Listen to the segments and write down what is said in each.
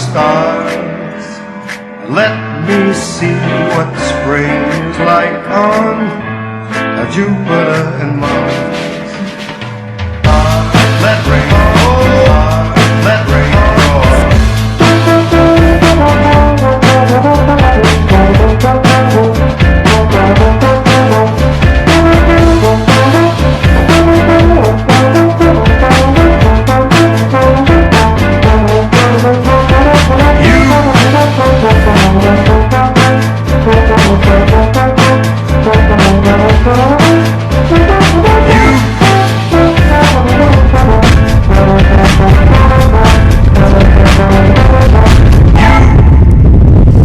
stars. Let me see what spring is like on Jupiter and Mars. Let rain fall, let rain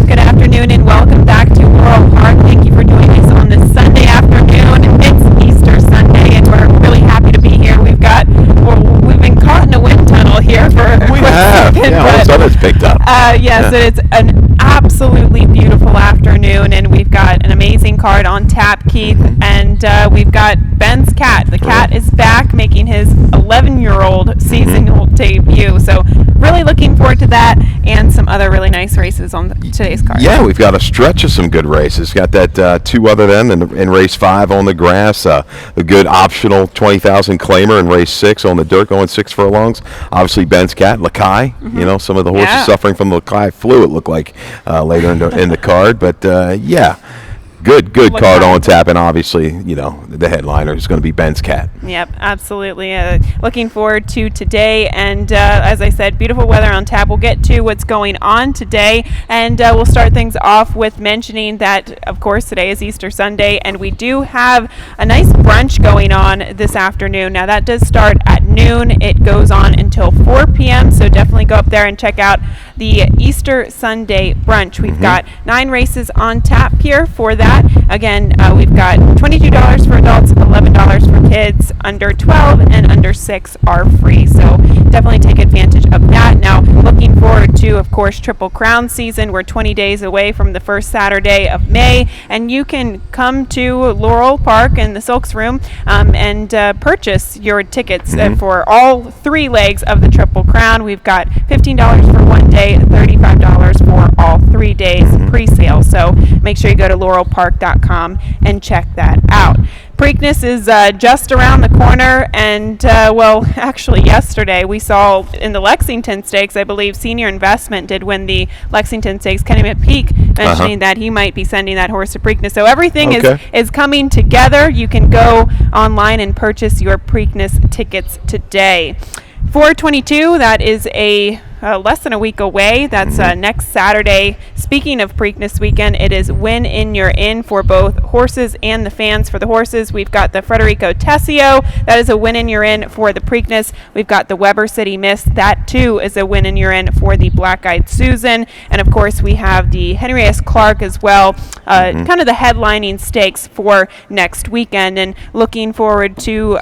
Good afternoon and welcome back to Laurel Park. Thank you for joining us on this Sunday afternoon. It's Easter Sunday and we're really happy to be here. We've been caught in a wind tunnel here for a quick second. Yeah, all of a sudden it's picked up. Yes, it's an absolutely beautiful afternoon and we've got an amazing card on tap, Keith, and we've got Ben's cat. The cat is back making his 11-year-old seasonal debut. So really looking forward to that and some other really nice races on today's card. Yeah, we've got a stretch of some good races. Got that two other than in race 5 on the grass, a good optional 20,000 claimer in race 6 on the dirt going 6 furlongs. Obviously Ben's cat, Lakai. You know, some of the horses suffering from the Lakai flu, it looked like later in the card. But yeah. Good card on tap, and obviously, you know, the headliner is going to be Ben's cat. Yep, absolutely. Looking forward to today, and as I said, beautiful weather on tap. We'll get to what's going on today, and we'll start things off with mentioning that, of course, today is Easter Sunday, and we do have a nice brunch going on this afternoon. Now, that does start at noon. It goes on until 4 p.m., so definitely go up there and check out the Easter Sunday brunch. We've got 9 races on tap here for that. Again, we've got $22 for adults, $11 for kids. Under 12 and under 6 are free, so definitely take advantage of that. Now, looking forward to, of course, Triple Crown season. We're 20 days away from the first Saturday of May, and you can come to Laurel Park in the Silks Room and purchase your tickets for all 3 legs of the Triple Crown. We've got $15 for one day, $35 for all 3 days pre-sale. So make sure you go to laurelpark.com and check that out. Preakness is just around the corner, and well, actually yesterday we saw in the Lexington Stakes, I believe Senior Investment did win the Lexington Stakes. Kenny McPeak mentioning that he might be sending that horse to Preakness. So everything is coming together. You can go online and purchase your Preakness tickets today. 422, that is a less than a week away. That's next Saturday. Speaking of Preakness weekend, it is win in you're in for both horses and the fans. For the horses, we've got the Federico Tessio. That is a win in you're in for the Preakness. We've got the Weber City Mist. That too is a win in you're in for the Black Eyed Susan. And of course, we have the Henry S. Clark as well. Kind of the headlining stakes for next weekend. And looking forward to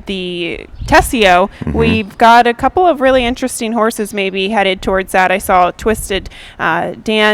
the Tessio. We've got a couple of really interesting horses maybe headed towards that. I saw Twisted Tom,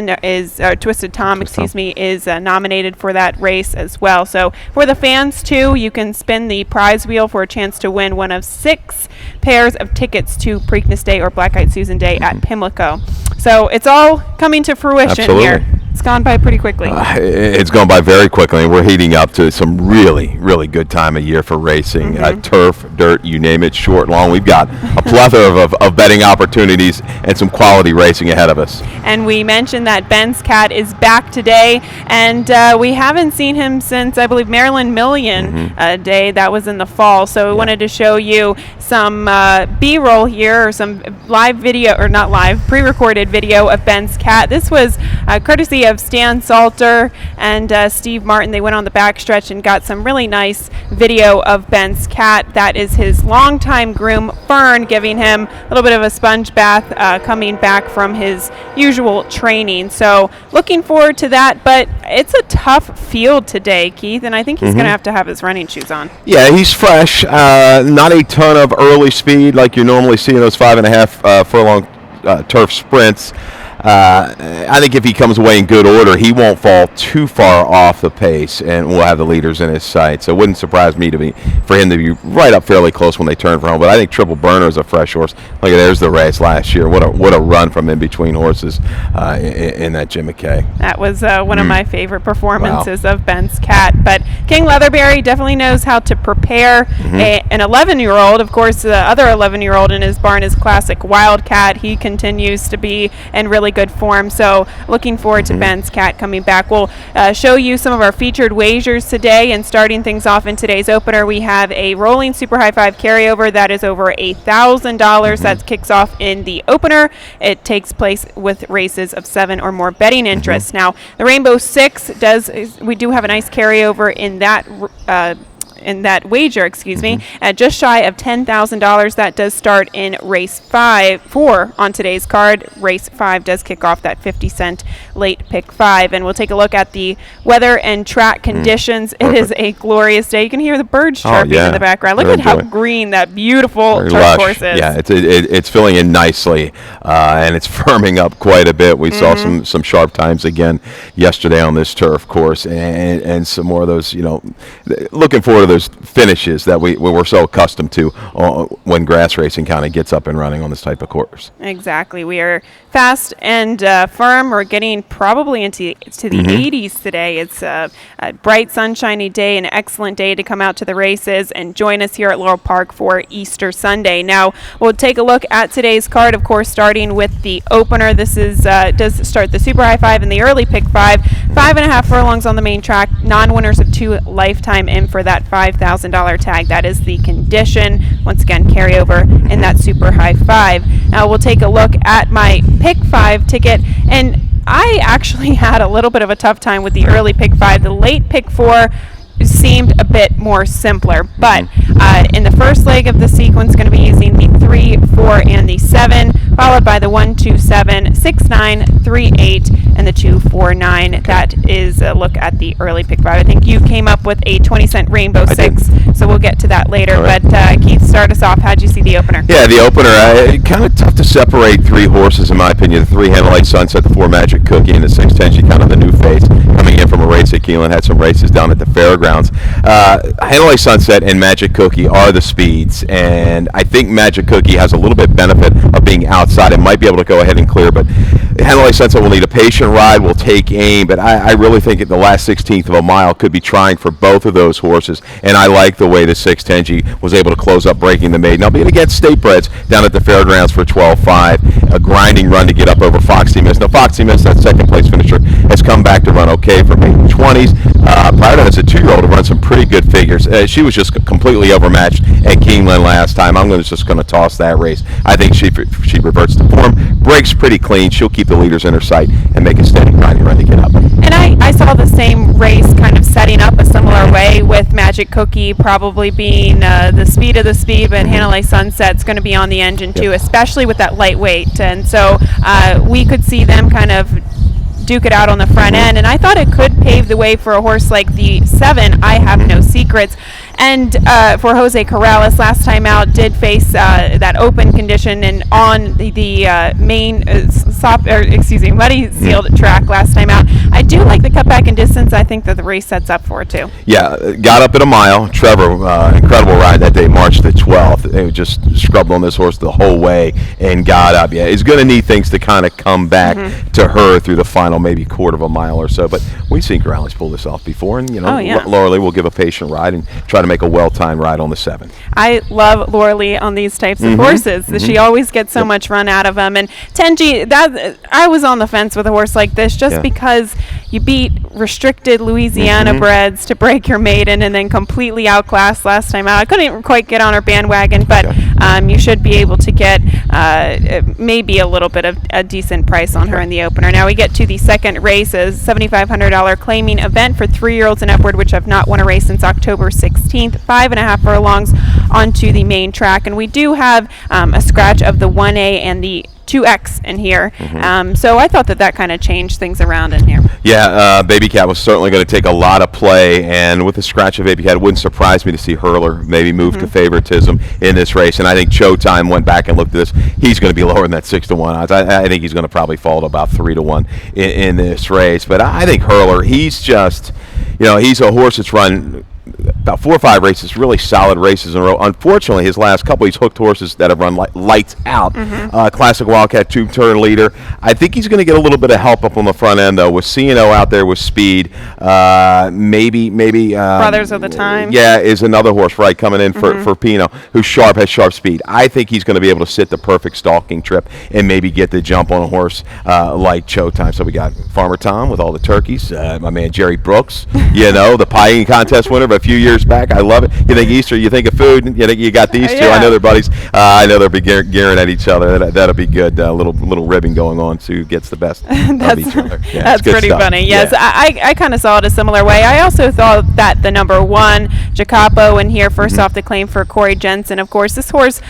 is nominated for that race as well. So for the fans too, you can spin the prize wheel for a chance to win one of 6 pairs of tickets to Preakness Day or Black Eyed Susan Day at Pimlico. So it's all coming to fruition here. It's gone by pretty quickly. It's gone by very quickly, and we're heating up to some really, really good time of year for racing. Turf, dirt, you name it, short, long. We've got a plethora of betting opportunities and some quality racing ahead of us. And we mentioned that Ben's cat is back today, and we haven't seen him since, I believe, Maryland Million Day. That was in the fall. So we wanted to show you some B-roll here, or some live video, or not live, pre-recorded video of Ben's cat. This was courtesy of Stan Salter and Steve Martin. They went on the backstretch and got some really nice video of Ben's cat. That is his longtime groom, Fern, giving him a little bit of a sponge bath coming back from his usual training. So looking forward to that, but it's a tough field today, Keith, and I think he's going to have his running shoes on. Yeah, he's fresh. Not a ton of early speed like you normally see in those 5.5 furlong turf sprints. I think if he comes away in good order, he won't fall too far off the pace, and we'll have the leaders in his sight. So it wouldn't surprise me for him to be right up fairly close when they turn for home. But I think Triple Burner is a fresh horse. Look at there's the race last year. What a run from in between horses in that Jim McKay. That was one of my favorite performances of Ben's Cat. But King Leatherberry definitely knows how to prepare an 11-year-old. Of course, the other 11-year-old in his barn is Classic Wildcat. He continues to be in really good form. So looking forward to Ben's Cat coming back. We'll show you some of our featured wagers today. And starting things off in today's opener, we have a rolling Super High Five carryover that is over $1,000. That kicks off in the opener. It takes place with races of 7 or more betting interests. Now, the Rainbow Six we do have a nice carryover in that wager, at just shy of $10,000. That does start in race 4 on today's card. Race 5 does kick off that 50-cent late pick 5, and we'll take a look at the weather and track conditions. It is a glorious day. You can hear the birds chirping in the background. Look at how green that beautiful turf course is. Yeah, it's filling in nicely, and it's firming up quite a bit. We saw some sharp times again yesterday on this turf course, and some more of those. Looking forward to those finishes that we're so accustomed to when grass racing kind of gets up and running on this type of course. Exactly. We are fast and firm. We're getting probably into the 80s today. It's a bright, sunshiny day, an excellent day to come out to the races and join us here at Laurel Park for Easter Sunday. Now, we'll take a look at today's card, of course, starting with the opener. This does start the Super High Five and the early pick 5. 5.5 furlongs on the main track. Non-winners of 2 lifetime in for that $5,000 tag. That is the condition. Once again, carryover in that Super High Five. Now we'll take a look at my pick 5 ticket, and I actually had a little bit of a tough time with the early pick 5. The late pick 4 seemed a bit more simpler, but in the first leg of the sequence, going to be using the 3, 4, and the 7, followed by the 1, 2, 7, 6, 9, 3, 8, and the 2, 4, 9. That is a look at the early pick 5. I think you came up with a 20-cent Rainbow Six, so we'll get to that later. Right. But Keith, start us off. How'd you see the opener? Yeah, the opener, kind of tough to separate 3 horses, in my opinion. The 3 Handlight Sunset, the 4 Magic Cookie, and the 6 Tenchi, kind of the new face coming in from a race at Keeneland. Had some races down at the fairgrounds. Handlight Sunset and Magic Cookie are the speeds, and I think Magic Cookie has a little bit benefit of being outside. It might be able to go ahead and clear, but Handlight Sunset will need a patient ride, will take aim, but I really think at the last 16th of a mile could be trying for both of those horses, and I like the way the 6 Tenchi was able to close up breaking the maiden. I'll be against State Breds down at the fairgrounds for 12.5, a grinding run to get up over Foxy Miss. Now Foxy Miss, that second place finisher, has come back to run okay for maiden 20s. Prior to that, as a 2-year-old, to run some pretty good figures. She was just completely overmatched at Keeneland last time. I'm just going to toss that race. I think she reverts to form, breaks pretty clean. She'll keep the leaders in her sight and make a steady grinding run to get up. And I saw the same race kind of setting up a similar way, with Magic Cookie probably being the speed of the speed, but Handlight Sunset's going to be on the engine too, especially with that lightweight. And so we could see them kind of duke it out on the front end, and I thought it could pave the way for a horse like the 7, I Have No Secrets. And for Jose Corrales, last time out, did face that open condition and on the main muddy sealed track last time out. I do like the cutback in distance. I think that the race sets up for it too. Yeah, got up at a mile. Trevor, incredible ride that day, March the 12th. They just scrubbed on this horse the whole way and got up. Yeah, he's going to need things to kind of come back to her through the final maybe quarter of a mile or so. But we've seen Corrales pull this off before, and Laura Lee will give a patient ride and try to make a well-timed ride on the 7. I love Laura Lee on these types of horses. She always gets so much run out of them. And Tenchi, I was on the fence with a horse like this just because you beat restricted Louisiana breds to break your maiden and then completely outclassed last time out. I couldn't quite get on her bandwagon, but you should be able to get maybe a little bit of a decent price on her in the opener. Now we get to the second race, a $7,500 claiming event for 3-year-olds and upward, which have not won a race since October 16th. 5.5 furlongs onto the main track, and we do have a scratch of the 1A and the 2X in here. So I thought that kind of changed things around in here. Yeah, Baby Cat was certainly going to take a lot of play, and with the scratch of Baby Cat, it wouldn't surprise me to see Hurler maybe move to favoritism in this race. And I think Showtime went back and looked at this. He's going to be lower than that 6-1 odds. I think he's going to probably fall to about 3-1 in this race. But I think Hurler, he's just, he's a horse that's run about 4 or 5 races, really solid races in a row. Unfortunately, his last couple, he's hooked horses that have run lights out. Classic Wildcat 2-turn leader. I think he's going to get a little bit of help up on the front end, though, with C&O out there with speed. Maybe Brothers of the Time. Yeah, is another horse, right, coming in for Pino, who's has sharp speed. I think he's going to be able to sit the perfect stalking trip and maybe get the jump on a horse like Showtime. So we got Farmer Tom with all the turkeys, my man Jerry Brooks, the pie eating contest winner of a few years back. I love it. You think Easter, you think of food, you think you got these two. I know they're buddies. I know they'll be gearing at each other. That'll be good. Little ribbon going on to who gets the best of each other. Yeah, that's pretty stuff. funny. Yes, Yeah. I kind of saw it a similar way. I also thought that the number 1, Jacopo, in here, first off, the claim for Corey Jensen. Of course, this horse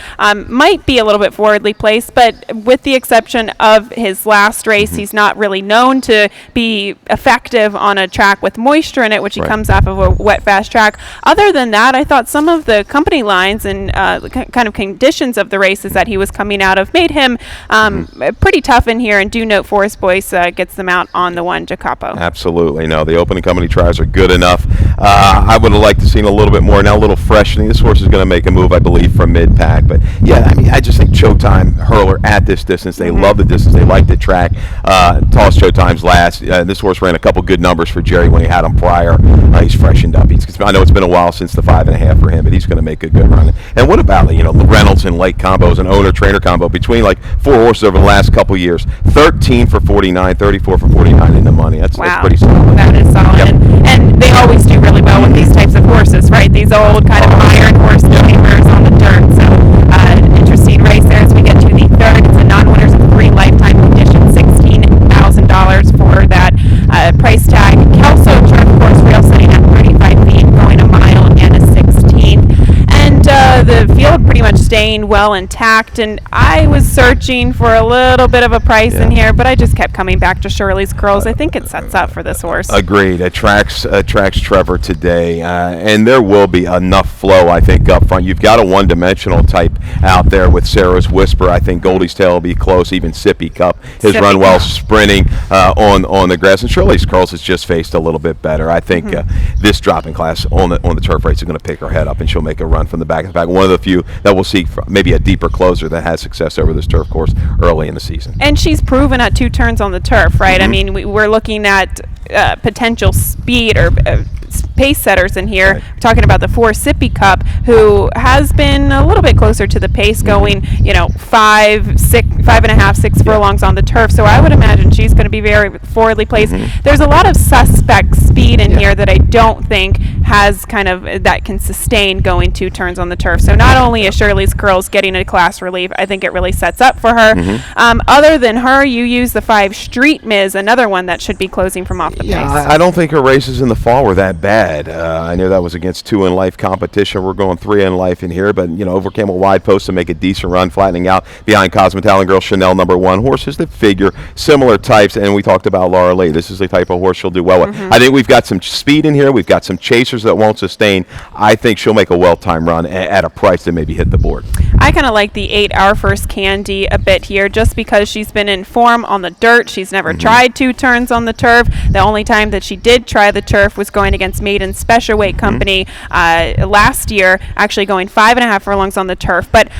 might be a little bit forwardly placed, but with the exception of his last race, he's not really known to be effective on a track with moisture in it, which he comes off of a wet, fast track. Other than that, I thought some of the company lines and kind of conditions of the races that he was coming out of made him pretty tough in here. And do note Forest Boyce gets them out on the 1, Jacopo. Absolutely. No, the opening company tries are good enough. I would have liked to seen a little bit more. Now a little freshening. This horse is going to make a move, I believe, from mid-pack. But, yeah, I just think Showtime, Hurler at this distance. They love the distance. They like the track. Toss Showtime's last. This horse ran a couple good numbers for Jerry when he had him prior. He's freshened up. I know it's been a while since the 5.5 for him, but he's going to make a good run. And what about the Reynolds and Lake combos, an owner-trainer combo between 4 horses over the last couple years? 13 for 49, 34 for 49 in the money. That's pretty solid. That is solid. Yep. And they always do really well with these types of horses, right? These old kind of iron horse claimers on the dirt. So interesting race there as we get to the 3rd. It's a non-winners of 3 lifetime conditions, $16,000 for that price tag. Kelso turf course rail sitting at 35 feet, going a mile and a 16th. And the field pretty much staying well intact. And I was searching for a little bit of a price in here, but I just kept coming back to Shirley's Curls. I think it sets up for this horse. Agreed. Attracts Trevor today, and there will be enough flow, I think, up front. You've got a one-dimensional type out there with Sarah's Whisper. I think Goldie's Tail will be close. Even Sippy Cup has run well sprinting on the grass, and Shirley's Curls has just faced a little bit better. I think this dropping class on the turf race is going to pick her head up, and she'll make a run from the back of the pack. One of the few that we'll see maybe a deeper closer that has success over this turf course early in the season. And she's proven at 2 turns on the turf, right? I mean, we're looking at potential speed or pace setters in here. We're talking about the 4 Sippy Cup, who has been a little bit closer to the pace, going 5.5, 6 furlongs on the turf. So I would imagine she's going to be very forwardly placed. There's a lot of suspect speed in here that I don't think has kind of that can sustain going 2 turns on the turf. So not only is Shirley's Curls getting a class relief, I think it really sets up for her. Other than her, you use the 5 Street Miz, another one that should be closing from off the pace. I don't think her races in the fall were that bad. I knew that was against 2 in life competition. We're going 3 in life in here, but overcame a wide post to make a decent run, flattening out behind Cosmetallion Girl Chanel number 1. Horses that figure similar types, and we talked about Laura Lee. This is the type of horse she'll do well with. I think we've got some speed in here. We've got some chasers that won't sustain. I think she'll make a well-timed run at a price that maybe hit the board. I kind of like the 8 Our First Candy a bit here, just because she's been in form on the dirt. She's never tried 2 turns on the turf. The only time that she did try the turf was going against Maiden Special Weight Company last year, actually going 5.5 furlongs on the turf. But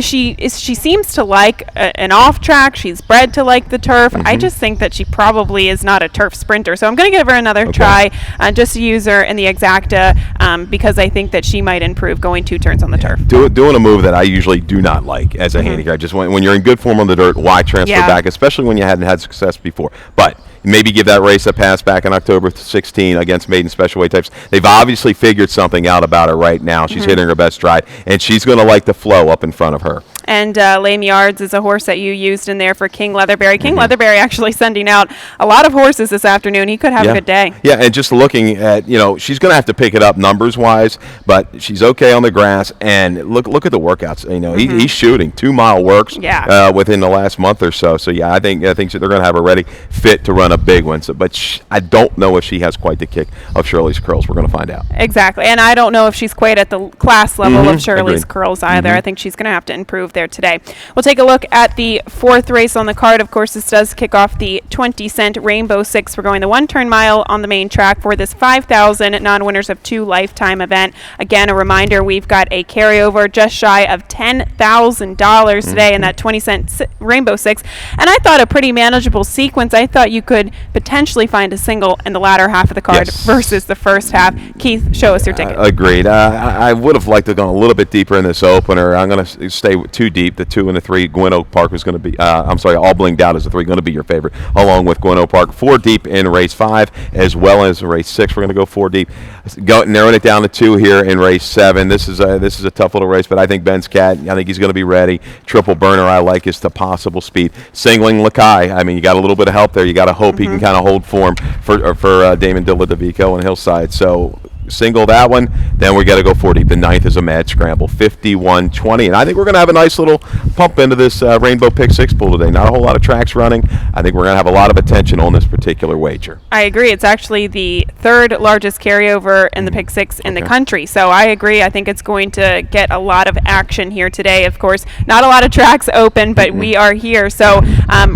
she seems to like an off track. She's bred to like the turf. I just think that she probably is not a turf sprinter. So I'm going to give her another try, just to use her in the exacta, because I think that she might improve going 2 turns on the turf. Doing a move that I usually do not like as a handicap. Just when you're in good form on the dirt, why transfer back, especially when you hadn't had success before. But maybe give that race a pass back in October 16 against Maiden Special Weight types. They've obviously figured something out about her right now. She's hitting her best stride, and she's going to like the flow up in front of her. And Lame Yards is a horse that you used in there for King Leatherberry. King Leatherberry actually sending out a lot of horses this afternoon. He could have a good day. Yeah, and just looking at, she's going to have to pick it up numbers-wise, but she's okay on the grass. And look at the workouts. He's shooting 2-mile works within the last month or so. So, yeah, I think they're going to have her ready, fit to run a big one. So, but I don't know if she has quite the kick of Shirley's Curls. We're going to find out. Exactly. And I don't know if she's quite at the class level of Shirley's Curls either. I think she's going to have to improve there today. We'll take a look at the fourth race on the card. Of course, this does kick off the 20-cent Rainbow Six. We're going the 1-turn mile on the main track for this 5,000 non-winners of 2 lifetime event. Again, a reminder, we've got a carryover just shy of $10,000 today in that 20-cent Rainbow Six. And I thought a pretty manageable sequence. I thought you could potentially find a single in the latter half of the card versus the first half. Keith, show us your ticket. Agreed. I would have liked to go a little bit deeper in this opener. I'm going to stay too deep. The 2 and the 3, Gwen Oak Park was going to be, All Blinged Out is the 3, going to be your favorite, along with Gwen Oak Park. 4 deep in race 5, as well as race 6. We're going to go 4 deep. Narrowing it down to 2 here in race 7. This is a tough little race, but I think Ben's Cat, I think he's going to be ready. Triple Burner, I like his to possible speed. Singling Lakai, I mean, you got a little bit of help there. You got to hope he can kind of hold form for Damon Dilladovico and Hillside. So single that one, then we got to go 4 deep. The 9th is a mad scramble, 51-20, and I think we're going to have a nice little pump into this Rainbow Pick 6 pool today. Not a whole lot of tracks running. I think we're going to have a lot of attention on this particular wager. I agree. It's actually the 3rd largest carryover in the Pick 6 in the country, so I agree. I think it's going to get a lot of action here today. Of course, not a lot of tracks open, but we are here. So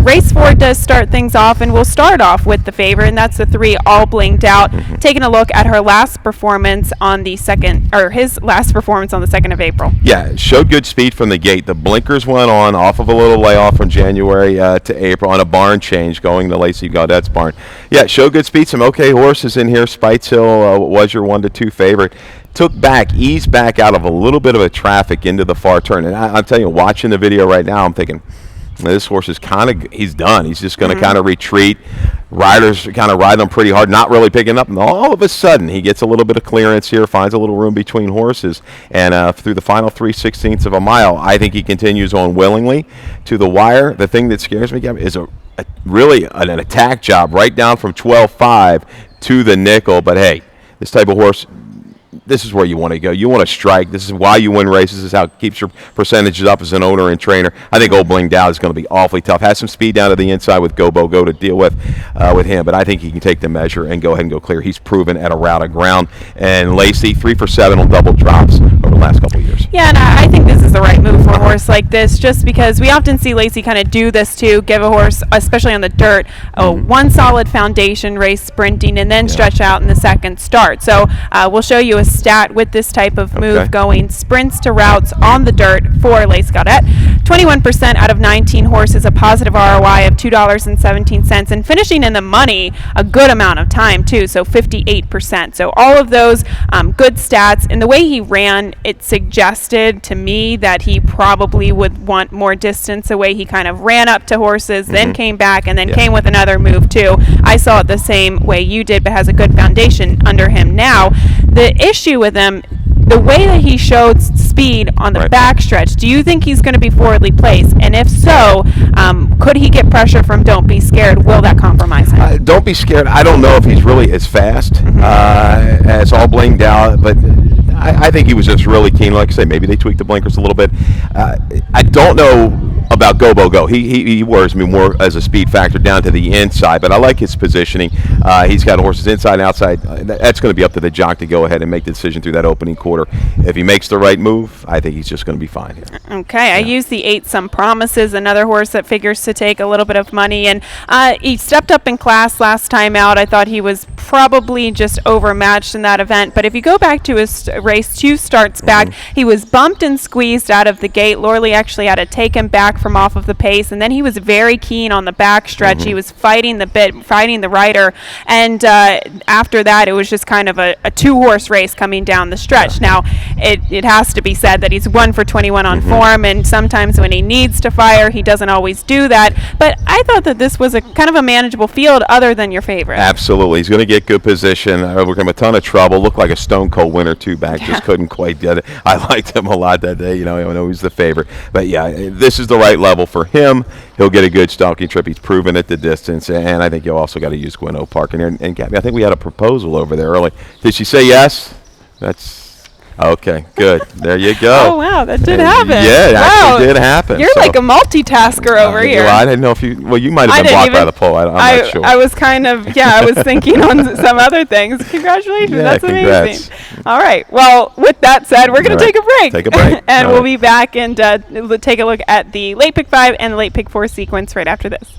race 4 does start things off, and we'll start off with the favorite, and that's the 3, All Blinged Out. Taking a look at her last performance on the 2nd, or his last performance on the 2nd of April. Yeah, showed good speed from the gate. The blinkers went on off of a little layoff from January to April on a barn change going to Lacey Gaudette's barn. Yeah, showed good speed. Some okay horses in here. Spites Hill was your 1-2 favorite. Eased back out of a little bit of a traffic into the far turn. And I'm telling you, watching the video right now, I'm thinking, this horse is he's done. He's just going to kind of retreat. Riders kind of ride him pretty hard, not really picking up. And all of a sudden, he gets a little bit of clearance here, finds a little room between horses. And through the final 3/16 of a mile, I think he continues on willingly to the wire. The thing that scares me, Gavin, is really an attack job right down from 12.5 to the nickel. But, hey, this type of horse, this is where you want to go. You want to strike. This is why you win races. This is how it keeps your percentages up as an owner and trainer. I think Old Blinged Out is going to be awfully tough. Has some speed down to the inside with Go to deal with him, but I think he can take the measure and go ahead and go clear. He's proven at a route of ground. And Lacey, 3 for 7 on double drops over the last couple of years. Yeah, and I think this is the right move for a horse like this, just because we often see Lacey kind of do this too, give a horse, especially on the dirt, one solid foundation race sprinting and then stretch out in the second start. So we'll show you a stat with this type of move going sprints to routes on the dirt for Lacey Gaudette. 21% out of 19 horses, a positive ROI of $2.17, and finishing in the money a good amount of time too, so 58%. So all of those good stats. And the way he ran, it suggested to me that he probably would want more distance away. He kind of ran up to horses, then came back, and then came with another move too. I saw it the same way you did, but has a good foundation under him now. The issue with him, the way that he showed speed on the backstretch, do you think he's going to be forwardly placed? And if so, could he get pressure from Don't Be Scared? Will that compromise him? Don't Be Scared. I don't know if he's really as fast as All Blinged Out, but I think he was just really keen. Like I say, maybe they tweaked the blinkers a little bit. I don't know about Go. He worries me more as a speed factor down to the inside, but I like his positioning. He's got horses inside and outside. That's going to be up to the jock to go ahead and make the decision through that opening quarter. If he makes the right move, I think he's just going to be fine here. Okay, I used the 8 Some Promises, another horse that figures to take a little bit of money, and he stepped up in class last time out. I thought he was probably just overmatched in that event, but if you go back to his race 2 starts back, he was bumped and squeezed out of the gate. Lorley actually had to take him back from off of the pace, and then he was very keen on the back stretch. He was fighting the bit, fighting the rider, and after that it was just kind of a 2-horse race coming down the stretch. Now it has to be said that he's 1 for 21 on form, and sometimes when he needs to fire, he doesn't always do that, but I thought that this was a kind of a manageable field other than your favorite. Absolutely. He's going to get good position, overcame a ton of trouble, looked like a stone cold winner two back, just couldn't quite get it. I liked him a lot that day, I know he's the favorite. But yeah, this is the right level for him. He'll get a good stalking trip. He's proven at the distance, and I think you'll also got to use Gwinnett Park in here. And Gabby, I think we had a proposal over there early. Did she say yes? That's okay, good. There you go. Oh, wow, that did happen. Yeah, it wow. actually did happen. You're like a multitasker over here. Well, I didn't know if you might have been blocked by the poll. I'm not sure. I was kind of, I was thinking on some other things. Congratulations, that's amazing. All right, well, with that said, we're going to take a break. Take a break. And we'll be back and take a look at the late pick 5 and the late pick 4 sequence right after this.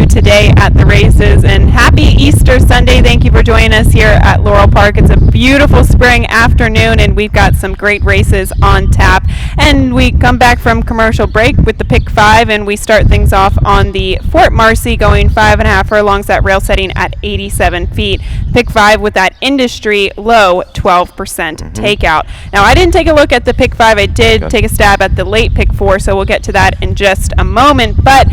Today at the races, and happy Easter Sunday. Thank you for joining us here at Laurel Park. It's a beautiful spring afternoon and we've got some great races on tap, and we come back from commercial break with the pick 5 and we start things off on the Fort Marcy going 5.5 furlongs, that rail setting at 87 feet. Pick 5 with that industry low 12% takeout. Now, I didn't take a look at the pick 5. I did take a stab at the late pick 4, so we'll get to that in just a moment. But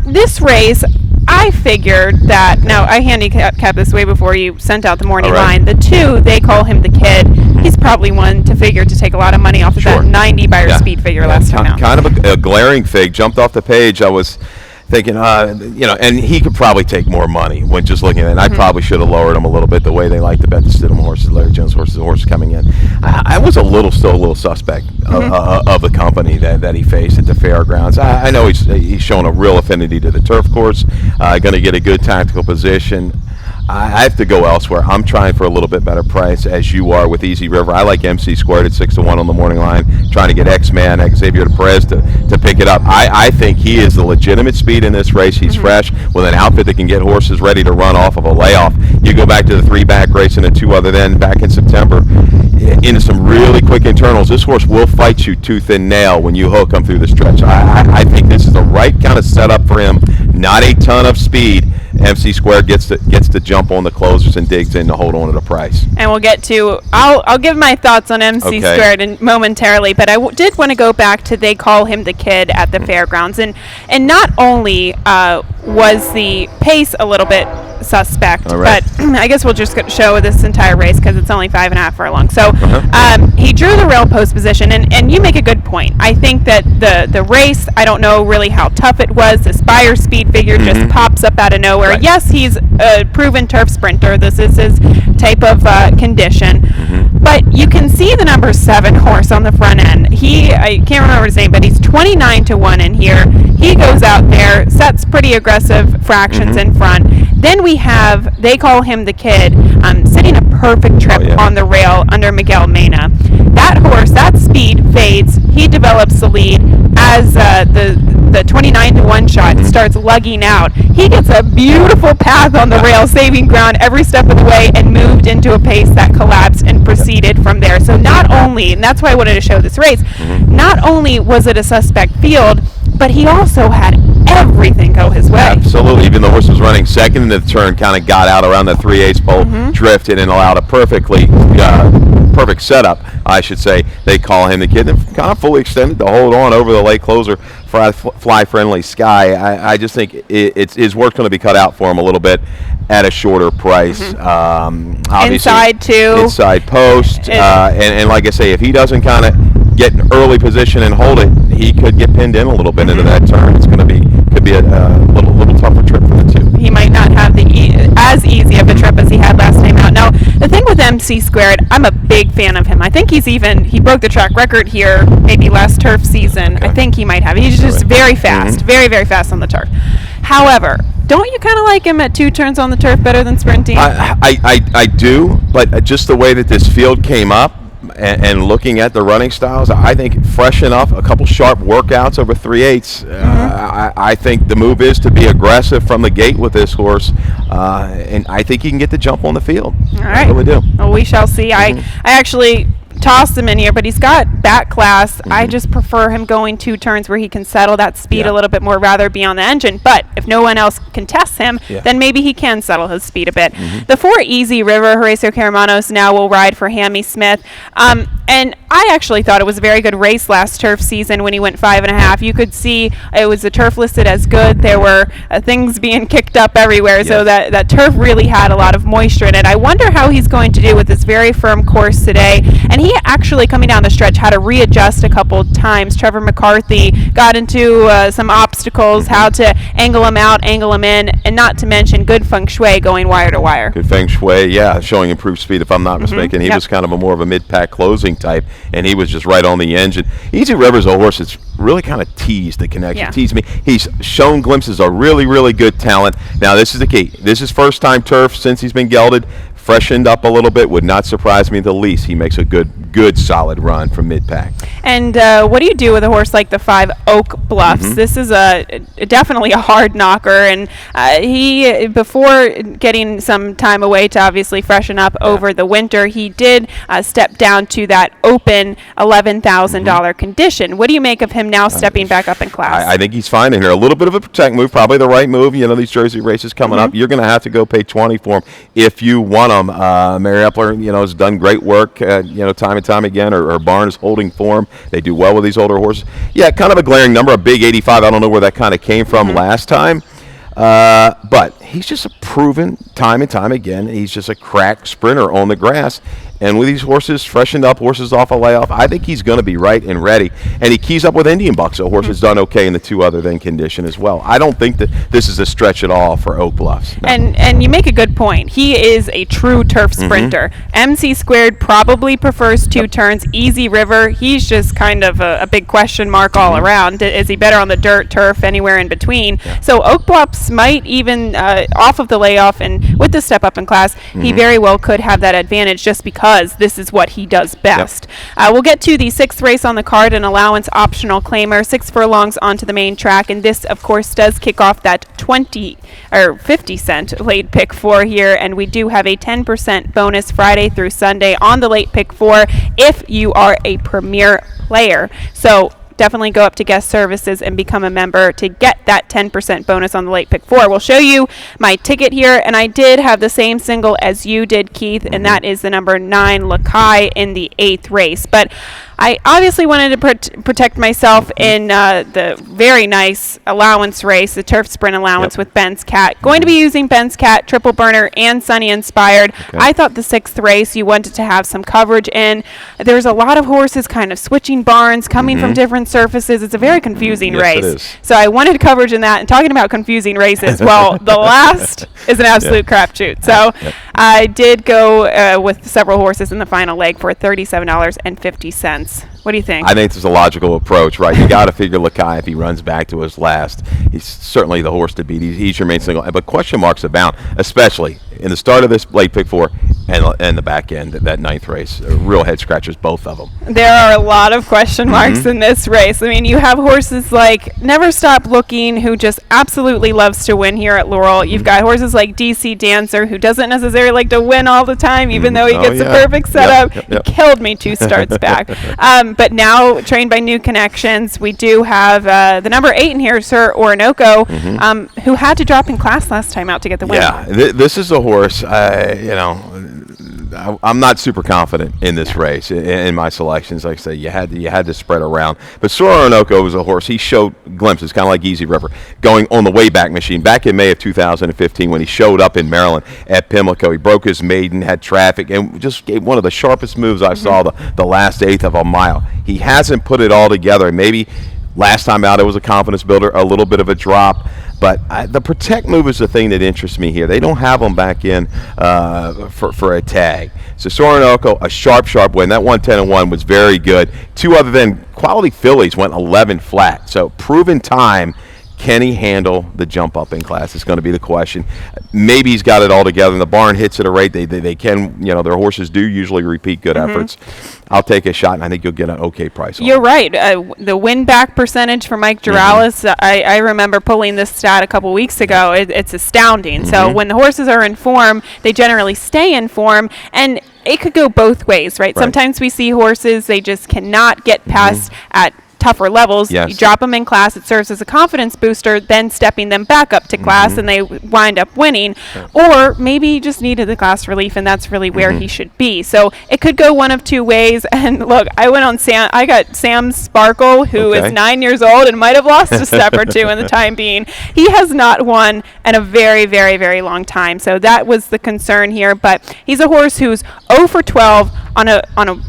this race, I figured that, now I handicapped this way before you sent out the morning line. The 2, they call him the kid. He's probably one to figure to take a lot of money off of that 90 Beyer speed figure last time out. Kind of a glaring fig. Jumped off the page. I was thinking, and he could probably take more money when just looking at it. And I probably should have lowered him a little bit the way they like to bet the Stidham horses, Larry Jones horses, the horses coming in. I was still a little suspect of the company that he faced at the fairgrounds. I know he's shown a real affinity to the turf course, going to get a good tactical position. I have to go elsewhere. I'm trying for a little bit better price, as you are with Easy River. I like MC squared at 6-1 on the morning line, trying to get X-Man, Xavier Perez to pick it up. I think he is the legitimate speed in this race. He's fresh with an outfit that can get horses ready to run off of a layoff. You go back to the 3-back race and the 2 other then back in September into some really quick internals. This horse will fight you tooth and nail when you hook him through the stretch. I think this is the right kind of setup for him. Not a ton of speed. MC squared gets to jump on the closers and digs in to hold on to the price. And we'll get to, I'll give my thoughts on MC squared momentarily, but I did want to go back to they call him the kid at the fairgrounds, and not only was the pace a little bit suspect, but I guess we'll just show this entire race because it's only 5.5 furlongs. So he drew the rail post position, and you make a good point. I think that the race, I don't know really how tough it was. This Beyer speed figure just pops up out of nowhere. Yes, he's a proven turf sprinter. This is his type of condition. But you can see the number 7 horse on the front end. I can't remember his name, but he's 29-1 in here. He goes out there, sets pretty aggressive fractions in front. Then we have, they call him the kid, sitting a perfect trip on the rail under Miguel Mena. That horse, that speed fades. He develops the lead as the 29-1 shot starts lugging out. He gets a beautiful path on the rail, saving ground every step of the way, and moved into a pace that collapsed and proceeded from there. So not only, and that's why I wanted to show this race, not only was it a suspect field, but he also had everything go his way. Absolutely. Even the horse was running second in the turn, kind of got out around the 3/8 pole, drifted, and allowed a perfect setup, I should say. They call him the kid, and kind of fully extended to hold on over the late closer, Fly Friendly Sky. I just think his work's going to be cut out for him a little bit at a shorter price. Inside too. Inside post. And like I say, if he doesn't kind of get an early position and hold it, he could get pinned in a little bit into that turn. It's going to be, could be a little tougher trip for the 2. he might not have the as easy of a trip as he had last time out. Now, the thing with MC Squared, I'm a big fan of him. I think he broke the track record here maybe last turf season. Okay. I think he might have. He's just very fast, very, very fast on the turf. However, don't you kind of like him at 2 turns on the turf better than sprinting? I do, but just the way that this field came up and looking at the running styles, I think fresh enough, a couple sharp workouts over 3/8. I think the move is to be aggressive from the gate with this horse, and I think he can get the jump on the field. All right. I really do. Well, we shall see. I actually tossed him in here, but he's got back class. I just prefer him going 2 turns where he can settle that speed a little bit more, rather be on the engine. But if no one else contests him, then maybe he can settle his speed a bit. The 4 Easy River, Horacio Caramanos now will ride for Hammy Smith. And I actually thought it was a very good race last turf season when he went 5.5. You could see it was the turf listed as good. There were things being kicked up everywhere, so that turf really had a lot of moisture in it. I wonder how he's going to do with this very firm course today. And he actually, coming down the stretch, had to readjust a couple times. Trevor McCarthy got into some obstacles, how to angle him out, angle him in, and not to mention good feng shui going wire to wire. Good feng shui, showing improved speed if I'm not mistaken. He was kind of a more of a mid-pack closing type, and he was just right on the engine. Easy River's a horse that's really kind of teased the connection, teased me. He's shown glimpses of really, really good talent. Now, this is the key. This is first-time turf since he's been gelded. Freshened up a little bit, would not surprise me the least. He makes a good solid run from mid-pack. And what do you do with a horse like the 5 Oak Bluffs? This is definitely a hard knocker, and he, before getting some time away to obviously freshen up over the winter, he did step down to that open $11,000 condition. What do you make of him now stepping back up in class? I think he's fine in here. A little bit of a protect move, probably the right move. You know, these Jersey races coming up, you're going to have to go pay 20 for him if you want him. Mary Epler, has done great work, time and time again. Her barn is holding form. They do well with these older horses. Yeah, kind of a glaring number, a big 85. I don't know where that kind of came from last time. But he's just a proven time and time again. He's just a crack sprinter on the grass. And with these horses freshened up, horses off a layoff, I think he's going to be right and ready. And he keys up with Indian Bucks, so horse has done okay in the 2 other than condition as well. I don't think that this is a stretch at all for Oak Bluffs. No. And you make a good point. He is a true turf sprinter. MC Squared probably prefers 2 turns. Easy River, he's just kind of a big question mark all around. Is he better on the dirt, turf, anywhere in between? So Oak Bluffs might even, off of the layoff and with the step up in class, he very well could have that advantage just because this is what he does best. We'll get to the 6th race on the card, an allowance optional claimer, 6 furlongs onto the main track, and this of course does kick off that 50-cent late pick 4 here, and we do have a 10% bonus Friday through Sunday on the late pick 4 if you are a premier player. So definitely go up to guest services and become a member to get that 10% bonus on the late pick 4. We'll show you my ticket here, and I did have the same single as you did, Keith, and that is the number 9 Lakai in the 8th race. But I obviously wanted to protect myself in the very nice allowance race, the turf sprint allowance with Ben's Cat. Going to be using Ben's Cat, Triple Burner, and Sunny Inspired. I thought the 6th race you wanted to have some coverage in. There's a lot of horses kind of switching barns, coming from different surfaces. It's a very confusing race. It is. So I wanted coverage in that. And talking about confusing races, well, the last is an absolute crapshoot. So I did go with several horses in the final leg for $37.50. What do you think? I think it's a logical approach, right? You got to figure Lakai, if he runs back to his last, he's certainly the horse to beat. He's your main single. But question marks abound, especially in the start of this late pick 4 and the back end, that 9th race. Real head scratchers, both of them. There are a lot of question marks in this race. I mean, you have horses like Never Stop Looking, who just absolutely loves to win here at Laurel. You've got horses like DC Dancer, who doesn't necessarily like to win all the time, even though he gets the perfect setup. He killed me 2 starts back. But now, trained by New Connections, we do have the number 8 in here, Sir Orinoco, who had to drop in class last time out to get the win. Yeah, this is a horse, I'm not super confident in this race in my selections. Like I said, you had to spread around. But Sir Orinoco was a horse. He showed glimpses, kind of like Easy River, going on the Wayback Machine back in May of 2015 when he showed up in Maryland at Pimlico. He broke his maiden, had traffic, and just gave one of the sharpest moves I saw the last 1/8 of a mile. He hasn't put it all together. Maybe Last time out, it was a confidence builder, a little bit of a drop. But the protect move is the thing that interests me here. They don't have them back in for a tag. So Sorinoco, a sharp win. That 110-1 was very good. Two other than quality fillies went 11 flat. So proven time. Can he handle the jump up in class? It's going to be the question. Maybe he's got it all together, and the barn hits at a rate they can. Their horses do usually repeat good efforts. I'll take a shot, and I think you'll get an okay price on You're it. right. The win-back percentage for Mike Duralis, I remember pulling this stat a couple weeks ago. It's astounding. So when the horses are in form, they generally stay in form, and it could go both ways, right? Sometimes we see horses, they just cannot get past at tougher levels. Yes. You drop them in class, it serves as a confidence booster, then stepping them back up to class and they wind up winning. Or maybe he just needed the class relief and that's really where he should be. So it could go one of two ways. And look, I got Sam Sparkle, who is 9 years old and might have lost a step or two in the time being. He has not won in a very, very, very long time. So that was the concern here. But he's a horse who's 0 for 12 on a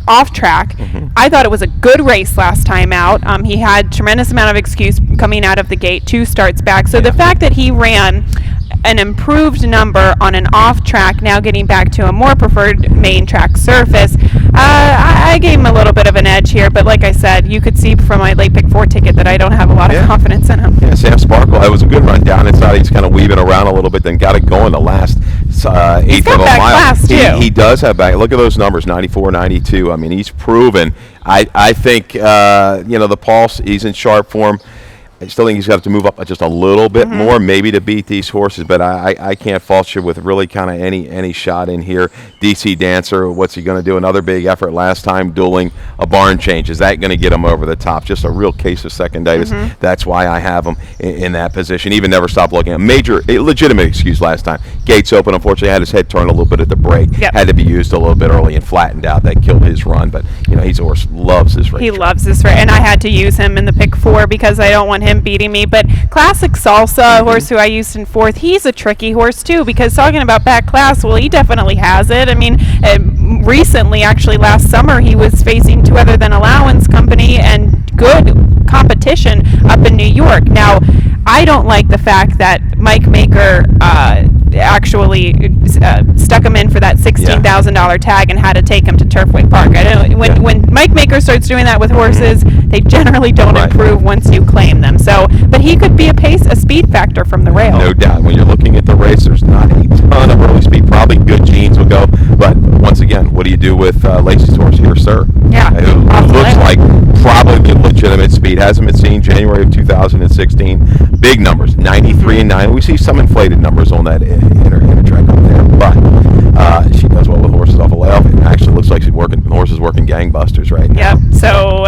off track. I thought it was a good race last time out. He had tremendous amount of excuse coming out of the gate, 2 starts back. So the fact that he ran an improved number on an off track, now getting back to a more preferred main track surface, I gave him a little bit of an edge here. But like I said, you could see from my late pick 4 ticket that I don't have a lot of confidence in him. Yeah, Sam Sparkle, that was a good run down inside. He's kind of weaving around a little bit, then got it going the last eighth of a mile. Class too. He does have back. Look at those numbers, 94, 92. I mean, he's proven. I think, the pulse, he's in sharp form. I still think he's got to move up just a little bit more, maybe to beat these horses, but I can't fault you with really kind of any shot in here. DC Dancer, what's he going to do? Another big effort last time, dueling a barn change. Is that going to get him over the top? Just a real case of seconditis. That's why I have him in that position. Even never stop looking at legitimate excuse last time. Gates open, unfortunately, had his head turned a little bit at the break. Had to be used a little bit early and flattened out. That killed his run, but he's a horse, loves this race. He loves this race, and I had to use him in the pick 4 because I don't want him beating me. But Classic Salsa, a horse who I used in 4th, he's a tricky horse too, because talking about back class, well, he definitely has it. I mean, recently, actually last summer, he was facing 2 other than Allowance Company and good competition up in New York. Now, I don't like the fact that Mike Maker actually stuck him in for that $16,000 tag and had to take him to Turfway Park. When Mike Maker starts doing that with horses, they generally don't improve once you claim them. So, but he could be a speed factor from the rail. No doubt. When you're looking at the race, there's not a ton of early speed. Probably good genes will go. But once again, what do you do with Lacey's horse here, sir? Yeah. Who looks like probably legitimate speed. Hasn't been seen January of 2016. Big numbers, 93 and 9. We see some inflated numbers on that inner track up there. But she does well with horses off a layoff. It actually looks like she's working gangbusters right now. Yep. So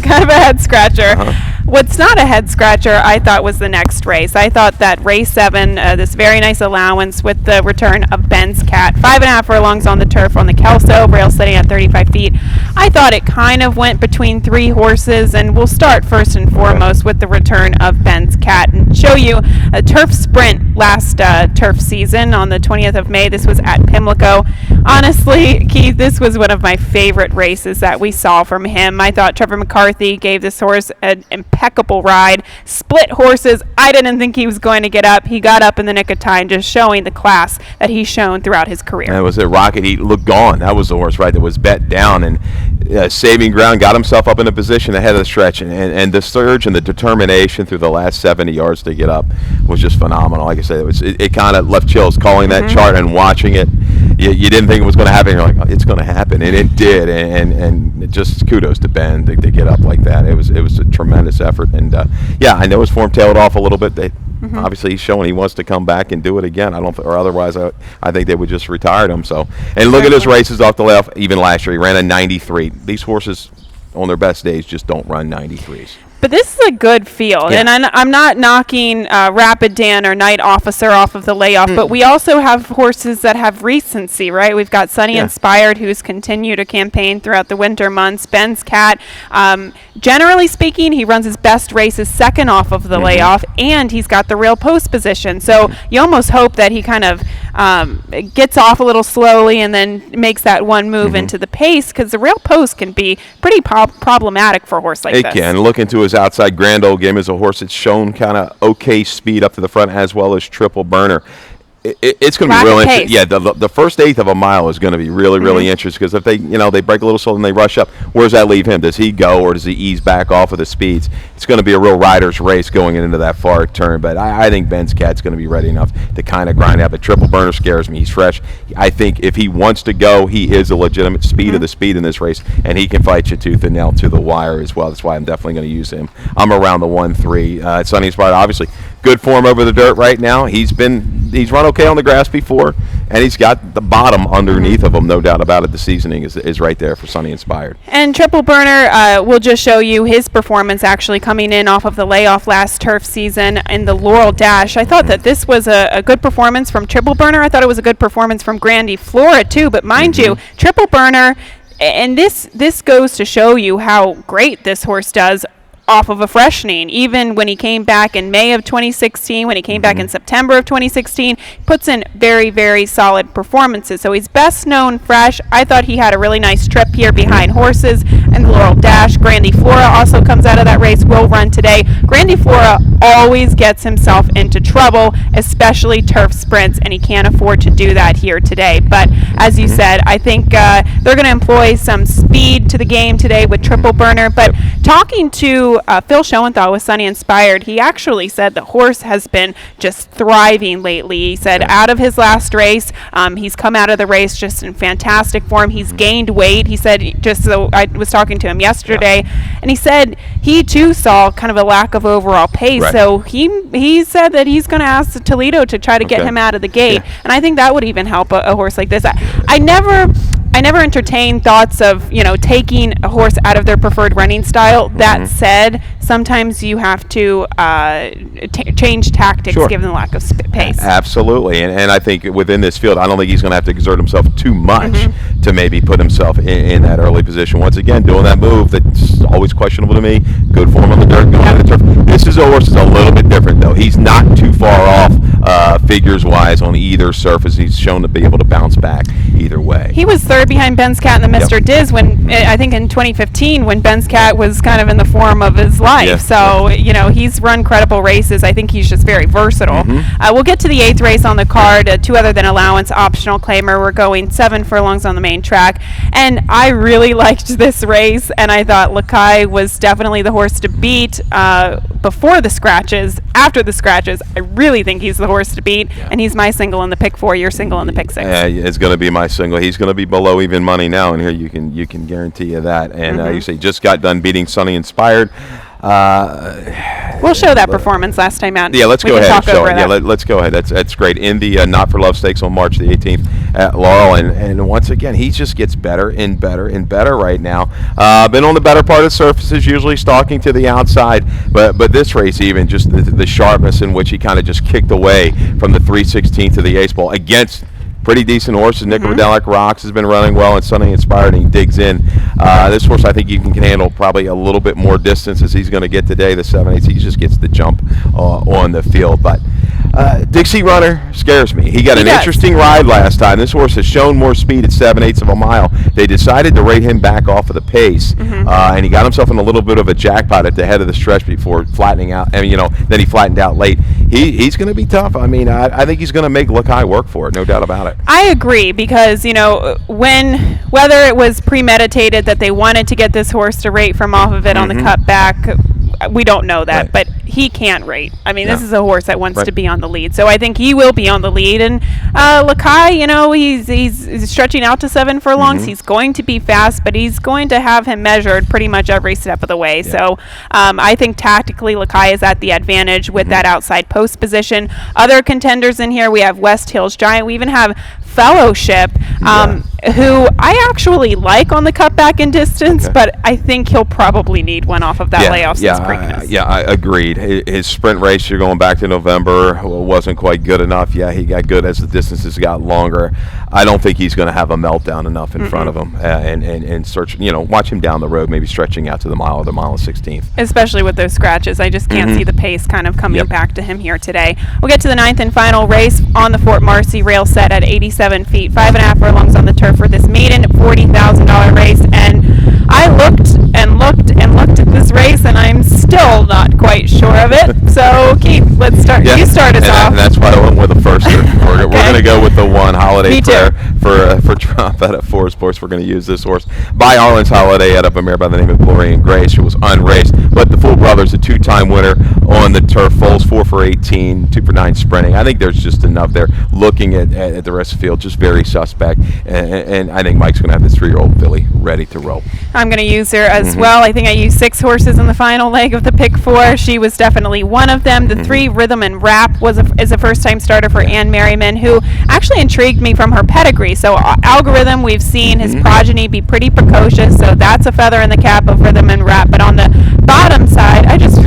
kind of a head scratcher. What's not a head scratcher, I thought, was the next race. I thought that race 7, this very nice allowance with the return of Ben's Cat, 5.5 furlongs on the turf on the Kelso, rail sitting at 35 feet. I thought it kind of went between 3 horses, and we'll start first and foremost with the return of Ben's Cat and show you a turf sprint last turf season on the 20th of May. This was at Pimlico. Honestly, Keith, this was one of my favorite races that we saw from him. I thought Trevor McCarthy gave this horse an impeccable ride. Split horses. I didn't think he was going to get up. He got up in the nick of time, just showing the class that he's shown throughout his career. And it was a rocket. He looked gone. That was the horse, right, that was bet down and saving ground, got himself up in a position ahead of the stretch. And the surge and the determination through the last 70 yards to get up was just phenomenal. Like I said, it kind of left chills calling that chart and watching it. You didn't think it was going to happen. You're like, oh, it's going to happen, and it did. And just kudos to Ben to get up like that. It was a tremendous effort. And I know his form tailed off a little bit. Obviously, he's showing he wants to come back and do it again. Or otherwise, I think they would just retire him. So, and look at his races off the left. Even last year, he ran a 93. These horses, on their best days, just don't run 93s. But this is a good field, and I'm not knocking Rapid Dan or Night Officer off of the layoff, but we also have horses that have recency, right? We've got Sunny Inspired, who's continued a campaign throughout the winter months. Ben's Cat, generally speaking, he runs his best races second off of the layoff, and he's got the real post position. So you almost hope that he kind of gets off a little slowly and then makes that one move into the pace, because the real post can be pretty problematic for a horse like this. It can. Look into his outside Grand Old Game is a horse that's shown kind of okay speed up to the front, as well as Triple Burner. It's going to be real interesting. Yeah, the first eighth of a mile is going to be really interesting, because if they break a little slow and they rush up, where does that leave him? Does he go, or does he ease back off of the speeds? It's going to be a real rider's race going into that far turn, but I think Ben's Cat's going to be ready enough to kind of grind out. But Triple Burner scares me. He's fresh. I think if he wants to go, he is a legitimate speed of the speed in this race, and he can fight you tooth and nail to the wire as well. That's why I'm definitely going to use him. I'm around the 1-3. Sonny Inspired, obviously good form over the dirt right now. He's run okay on the grass before, and he's got the bottom underneath of him, no doubt about it. The seasoning is right there for Sonny Inspired. And Triple Burner will just show you his performance actually coming in off of the layoff last turf season in the Laurel Dash. I thought that this was a good performance from Triple Burner. I thought it was a good performance from Grandi Flora too, but mind you, Triple Burner, and this goes to show you how great this horse does off of a freshening. Even when he came back in May of 2016, when he came back in September of 2016, puts in very, very solid performances. So he's best known fresh. I thought he had a really nice trip here behind horses and the Laurel Dash. Grandi Flora also comes out of that race, will run today. Grandi Flora always gets himself into trouble, especially turf sprints, and he can't afford to do that here today. But as you said, I think they're going to employ some speed to the game today with Triple Burner. But talking to Phil Schoenthal with Sonny Inspired, he actually said the horse has been just thriving lately. He said out of his last race, he's come out of the race just in fantastic form. He's gained weight. He said, just so I was talking to him yesterday, and he said he too saw kind of a lack of overall pace. Right. So he said that he's going to ask Toledo to try to get him out of the gate, and I think that would even help a horse like this. I never entertain thoughts of taking a horse out of their preferred running style. That said, sometimes you have to change tactics given the lack of pace. Absolutely, and I think within this field, I don't think he's going to have to exert himself too much to maybe put himself in that early position. Once again, doing that move that's always questionable to me. Good form on the dirt, going on the turf. This is a horse that's a little bit different, though. He's not too far off figures-wise on either surface. He's shown to be able to bounce back either way. He was third behind Ben's Cat in the Mr. Diz when, I think in 2015, when Ben's Cat was kind of in the form of his life. So, he's run credible races. I think he's just very versatile. We'll get to the 8th race on the card, 2 other than allowance, optional claimer. We're going 7 furlongs on the main track. And I really liked this race, and I thought Lakai was definitely the horse to beat before the scratches. After the scratches, I really think he's the horse to beat, and he's my single in the pick 4, your single in the pick 6. Yeah, it's going to be my single. He's going to be below even money now, and here you can guarantee you that. And you say just got done beating Sonny Inspired. We'll show that performance last time out. Yeah, let's go ahead and show it. Yeah, let's go ahead. That's great. In the Not for Love Stakes on March the 18th at Laurel, and once again, he just gets better and better and better right now. Been on the better part of surfaces, usually stalking to the outside, but this race, even just the sharpness in which he kind of just kicked away from the 3/16 to the ace ball against pretty decent horses. Nick Rodelic Rocks has been running well, and Sonny Inspired, and he digs in. This horse, I think you can handle probably a little bit more distance as he's going to get today. The 7/8, he just gets the jump on the field. But Dixie Runner scares me. He got an interesting ride last time. This horse has shown more speed at 7/8 of a mile. They decided to rate him back off of the pace, and he got himself in a little bit of a jackpot at the head of the stretch before flattening out. And then he flattened out late. He's going to be tough. I mean, I think he's going to make Lakai work for it, no doubt about it. I agree, because whether it was premeditated that they wanted to get this horse to rate from off of it on the cutback, we don't know that, but he can't rate. I mean, this is a horse that wants to be on the lead, so I think he will be on the lead. And Lakai, he's stretching out to 7 furlongs. He's going to be fast, but he's going to have him measured pretty much every step of the way. So I think tactically Lakai is at the advantage with that outside post position. Other contenders in here, we have West Hills Giant. We even have Fellowship, who I actually like on the cutback and distance, but I think he'll probably need one off of that layoff since Preakness. I agreed. His sprint race, you're going back to November, wasn't quite good enough. Yeah, he got good as the distances got longer. I don't think he's going to have a meltdown enough in front of him and search. Watch him down the road, maybe stretching out to the mile or the mile and 16th. Especially with those scratches, I just can't see the pace kind of coming back to him here today. We'll get to the 9th and final race on the Fort Marcy rail set at 87 feet, 5.5 furlongs on the turf for this maiden $40,000 race. And I looked and looked and looked at this race, and I'm still So Keith, let's start. Yeah, You start us and off. And that's why I went with the first. We're going to go with the one, Holiday Me too. Prayer for Trump out at Forest Sports. We're going to use this horse by Arlen's Holiday out of a mare by the name of Glory and Grace, who was unraced. But the Full Brothers, a two-time winner on the turf. Foals 4 for 18, 2 for 9 sprinting. I think there's just enough there. Looking at the rest of the field, just very suspect. And I think Mike's going to have this 3-year-old filly ready to roll. I'm going to use her as well. I think I used 6 horses in the final leg of the pick 4. She was definitely one of them. The 3 Rhythm and Rap is a first-time starter for Ann Merriman, who actually intrigued me from her pedigree. So Algorithm, we've seen his progeny be pretty precocious, so that's a feather in the cap of Rhythm and Rap. But on the bottom side, I just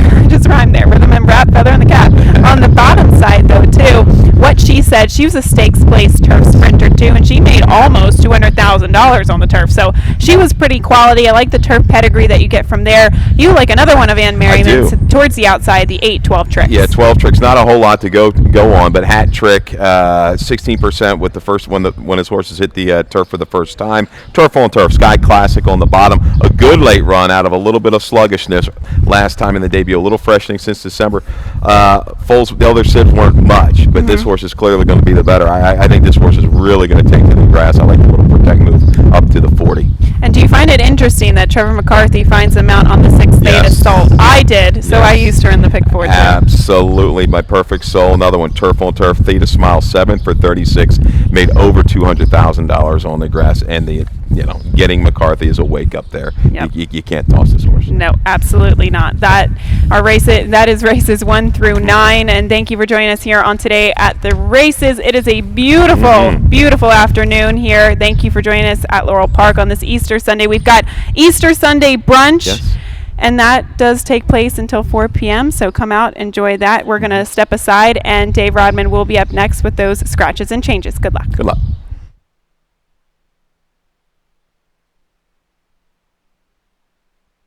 rhymed there, Rhythm and Rap, feather in the cap. On the bottom side, though, too, what she said, she was a stakes place turf sprinter, too, and she made almost $200,000 on the turf. So she was pretty quality. I like the turf pedigree that you get from there. You like another one of Ann Merriman's towards the outside, the 8-12 Tricks. Yeah, 12 Tricks. Not a whole lot to go on, but Hat Trick, 16% with the first one when his horses hit the turf for the first time. Turf on turf. Sky Classic on the bottom. A good late run out of a little bit of sluggishness last time in the debut. A little freshening since December. Foals, the other sibs weren't much, but this horse is clearly going to be the better. I think this horse is really going to take to the grass. I like the little protect move up to the 40. And do you find it interesting that Trevor McCarthy finds the mount on the 6th Theta Soul? I did, so I used her in the pick 4 too. Absolutely, my perfect soul. Another one, Turf on Turf, Theta Smile, 7 for 36, made over $200,000 on the grass, and getting McCarthy is a wake up there. Yep. You can't toss this horse. No, absolutely not. That is races 1 through 9, and thank you for joining us here on Today at the Races. It is a beautiful, beautiful afternoon here. Thank you for joining us at Laurel Park on this Easter Sunday. We've got Easter Sunday brunch. Yes. And that does take place until 4 p.m., so come out, enjoy that. We're going to step aside, and Dave Rodman will be up next with those scratches and changes. Good luck. Good luck.